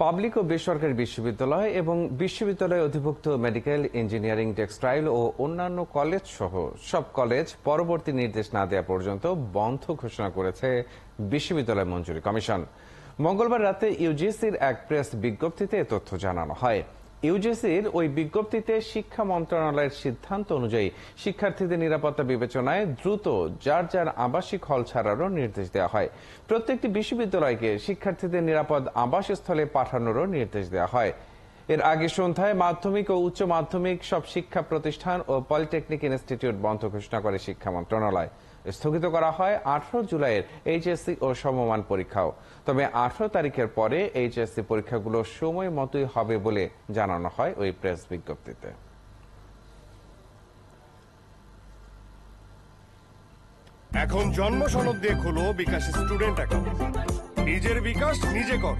Public ও বেসরকারি বিশ্ববিদ্যালয় এবং বিশ্ববিদ্যালয়ে অধিভুক্ত মেডিকেল, ইঞ্জিনিয়ারিং, টেক্সটাইল ও অন্যান্য কলেজ সহ সব কলেজ পরবর্তী নির্দেশ না দেওয়া পর্যন্ত বন্ধ ঘোষণা করেছে বিশ্ববিদ্যালয় মঞ্জুরি কমিশন। মঙ্গলবার রাতে ইউজিসির এক প্রেস বিজ্ঞপ্তিতে এ তথ্য জানানো হয়। ইউজিসির ওই বিজ্ঞপ্তিতে শিক্ষা মন্ত্রণালয়ের সিদ্ধান্ত অনুযায়ী শিক্ষার্থীদের নিরাপত্তা বিবেচনায় দ্রুত যার যার আবাসিক হল ছাড়ারও নির্দেশ দেওয়া হয়। প্রত্যেকটি বিশ্ববিদ্যালয়কে শিক্ষার্থীদের নিরাপদ আবাসস্থলে পাঠানোরও নির্দেশ দেওয়া হয়। এর আগে সন্ধ্যায় মাধ্যমিক ও উচ্চ মাধ্যমিক সব শিক্ষা প্রতিষ্ঠান ও পলিটেকনিক ইনস্টিটিউট বন্ধ ঘোষণা করে শিক্ষা মন্ত্রণালয়। স্থগিত করা হয় 18 জুলাইয়ের এইচএসসি ও সমমান পরীক্ষাও। তবে 18 তারিখের পরে এইচএসসি পরীক্ষাগুলো সময় মতোই হবে বলে জানানো হয় ওই প্রেস বিজ্ঞপ্তিতে। এখন জন্ম সনদ দিয়ে খোলো বিকাশ স্টুডেন্ট অ্যাকাউন্ট। নিজের বিকাশ নিজে কর।